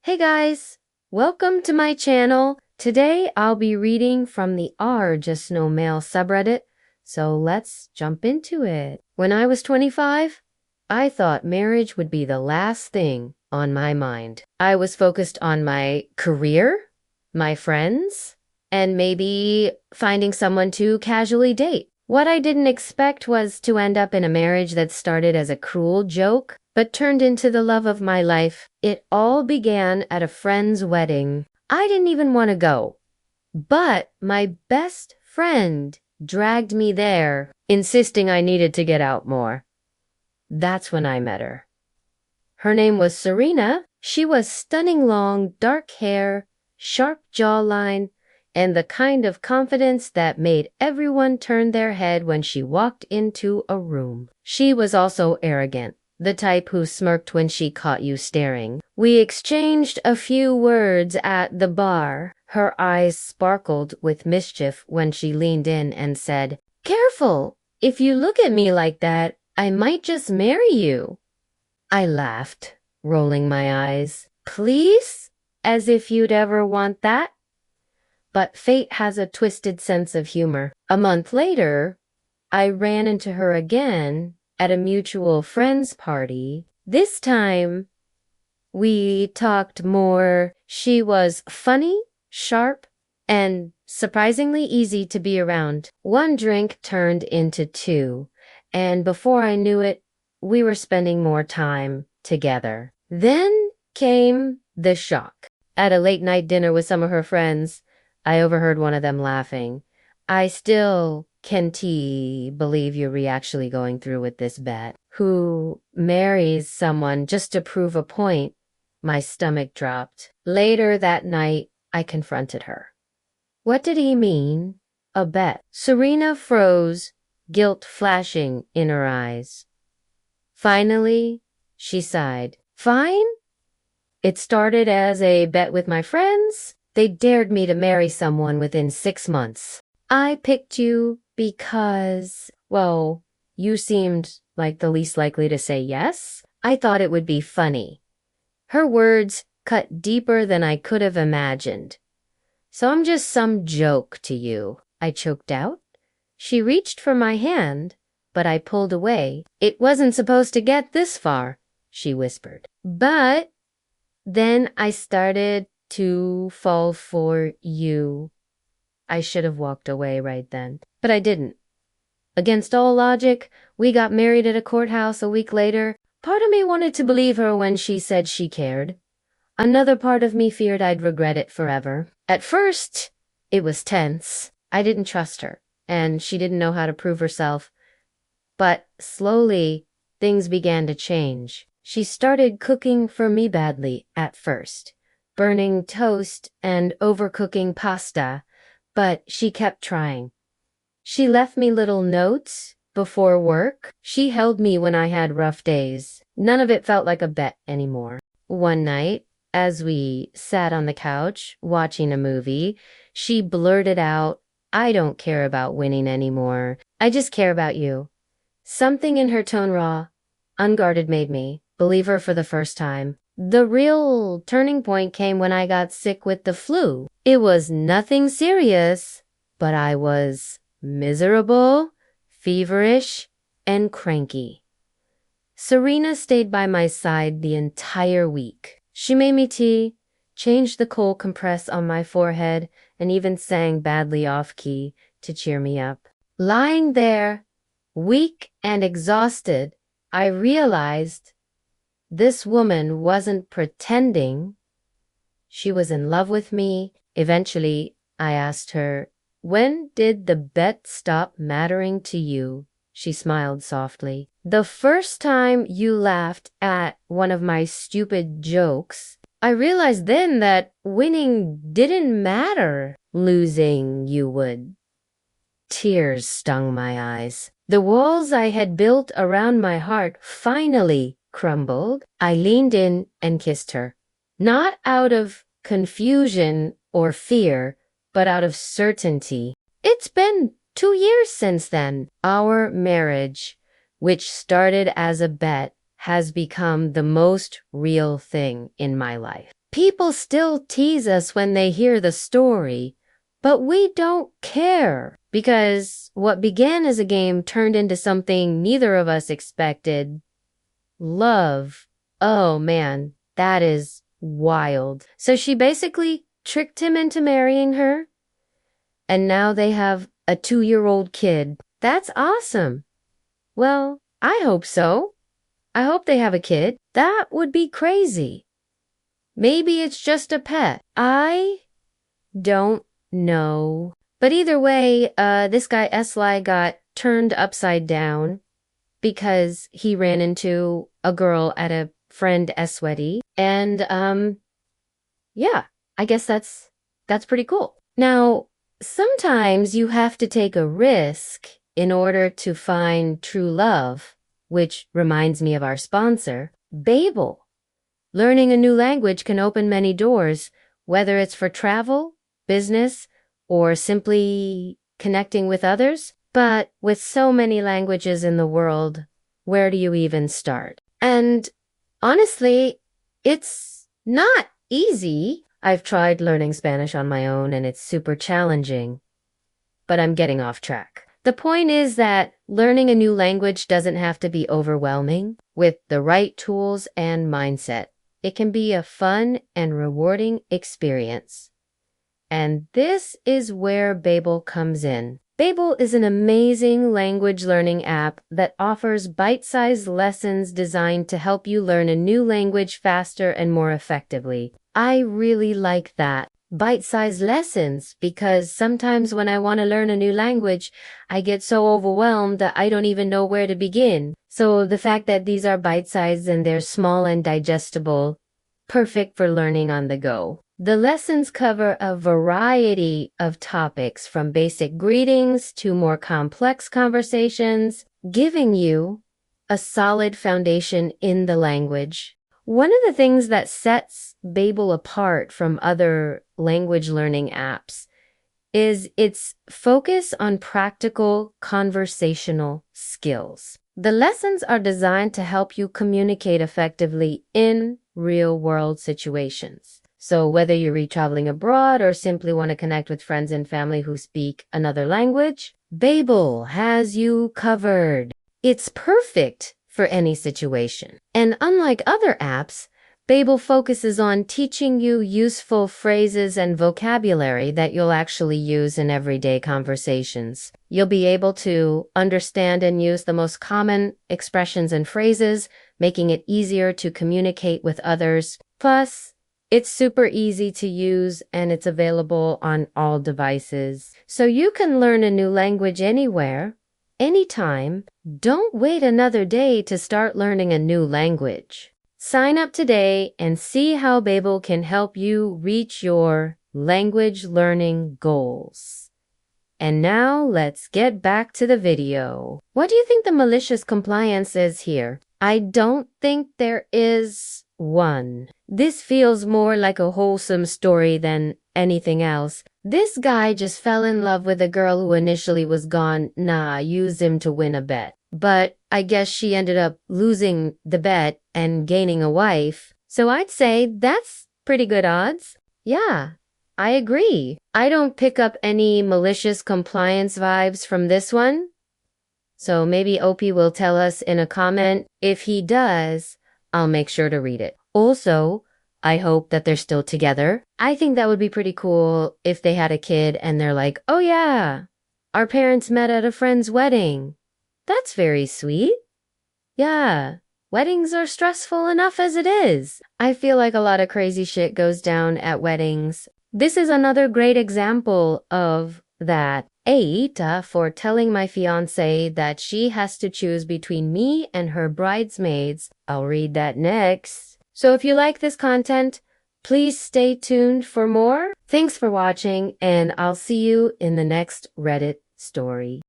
Hey guys, welcome to my channel. Today I'll be reading from the Just No Male subreddit, so let's jump into it. When I was 25, I thought marriage would be the last thing on my mind. I was focused on my career, my friends, and maybe finding someone to casually date. What I didn't expect was to end up in a marriage that started as a cruel joke, but turned into the love of my life. It all began at a friend's wedding. I didn't even want to go, but my best friend dragged me there, insisting I needed to get out more. That's when I met her. Her name was Serena. She was stunning long, dark hair, sharp jawline, and the kind of confidence that made everyone turn their head when she walked into a room. She was also arrogant, the type who smirked when she caught you staring. We exchanged a few words at the bar. Her eyes sparkled with mischief when she leaned in and said, "Careful! If you look at me like that, I might just marry you." I laughed, rolling my eyes. "Please? As if you'd ever want that?" But fate has a twisted sense of humor. A month later, I ran into her again at a mutual friend's party. This time, we talked more. She was funny, sharp, and surprisingly easy to be around. One drink turned into two, and before I knew it, we were spending more time together. Then came the shock. At a late-night dinner with some of her friends, I overheard one of them laughing. "I still can't believe you're actually going through with this bet. Who marries someone just to prove a point?" My stomach dropped. Later that night, I confronted her. "What did he mean? A bet?" Serena froze, guilt flashing in her eyes. Finally, she sighed. "Fine. It started as a bet with my friends. They dared me to marry someone within 6 months. I picked you because, well, you seemed like the least likely to say yes. I thought it would be funny." Her words cut deeper than I could have imagined. "So I'm just some joke to you," I choked out. She reached for my hand, but I pulled away. "It wasn't supposed to get this far," she whispered. "But then I started to fall for you." I should have walked away right then, but I didn't. Against all logic, we got married at a courthouse a week later. Part of me wanted to believe her when she said she cared. Another part of me feared I'd regret it forever. At first, it was tense. I didn't trust her, and she didn't know how to prove herself. But slowly, things began to change. She started cooking for me badly at first, burning toast and overcooking pasta, but she kept trying. She left me little notes before work. She held me when I had rough days. None of it felt like a bet anymore. One night, as we sat on the couch watching a movie, she blurted out, "I don't care about winning anymore. I just care about you." Something in her tone, raw, unguarded, made me believe her for the first time. The real turning point came when I got sick with the flu. It was nothing serious, but I was miserable, feverish, and cranky. Serena stayed by my side the entire week. She made me tea, changed the cold compress on my forehead, and even sang badly off-key to cheer me up. Lying there, weak and exhausted, I realized this woman wasn't pretending. She was in love with me. Eventually, I asked her, "When did the bet stop mattering to you?" She smiled softly. "The first time you laughed at one of my stupid jokes. I realized then that winning didn't matter. Losing you would." Tears stung my eyes. The walls I had built around my heart finally crumbled. I leaned in and kissed her, not out of confusion or fear, but out of certainty. It's been 2 years since then. Our marriage, which started as a bet, has become the most real thing in my life. People still tease us when they hear the story, but we don't care because what began as a game turned into something neither of us expected. Love. Oh man, that is wild. So she basically tricked him into marrying her, and now they have a 2-year-old kid. That's awesome. Well, I hope so. I hope they have a kid. That would be crazy. Maybe it's just a pet. I don't know. But either way, this guy Esli got turned upside down because he ran into a girl at a friend Eswedi. And yeah, I guess that's pretty cool. Now, sometimes you have to take a risk in order to find true love, which reminds me of our sponsor, Babel. Learning a new language can open many doors, whether it's for travel, business, or simply connecting with others. But with so many languages in the world, where do you even start? And honestly, it's not easy. I've tried learning Spanish on my own and it's super challenging, but I'm getting off track. The point is that learning a new language doesn't have to be overwhelming. With the right tools and mindset, it can be a fun and rewarding experience. And this is where Babel comes in. Babel is an amazing language learning app that offers bite-sized lessons designed to help you learn a new language faster and more effectively. I really like that. Bite-sized lessons, because sometimes when I want to learn a new language, I get so overwhelmed that I don't even know where to begin. So the fact that these are bite-sized and they're small and digestible, perfect for learning on the go. The lessons cover a variety of topics from basic greetings to more complex conversations, giving you a solid foundation in the language. One of the things that sets Babel apart from other language learning apps is its focus on practical conversational skills. The lessons are designed to help you communicate effectively in real-world situations. So whether you're traveling abroad or simply want to connect with friends and family who speak another language, Babel has you covered. It's perfect for any situation. And unlike other apps, Babel focuses on teaching you useful phrases and vocabulary that you'll actually use in everyday conversations. You'll be able to understand and use the most common expressions and phrases, making it easier to communicate with others. Plus, it's super easy to use and it's available on all devices. So you can learn a new language anywhere, anytime. Don't wait another day to start learning a new language. Sign up today and see how Babel can help you reach your language learning goals. And now let's get back to the video. What do you think the malicious compliance is here? I don't think there is one. This feels more like a wholesome story than anything else. This guy just fell in love with a girl who initially was gone, used him to win a bet. But I guess she ended up losing the bet and gaining a wife. So I'd say that's pretty good odds. Yeah, I agree. I don't pick up any malicious compliance vibes from this one. So maybe Opie will tell us in a comment. If he does, I'll make sure to read it. Also, I hope that they're still together. I think that would be pretty cool if they had a kid and they're like, oh yeah, our parents met at a friend's wedding. That's very sweet. Yeah, weddings are stressful enough as it is. I feel like a lot of crazy shit goes down at weddings. This is another great example of that. Eita for telling my fiance that she has to choose between me and her bridesmaids. I'll read that next. So if you like this content, please stay tuned for more. Thanks for watching, and I'll see you in the next Reddit story.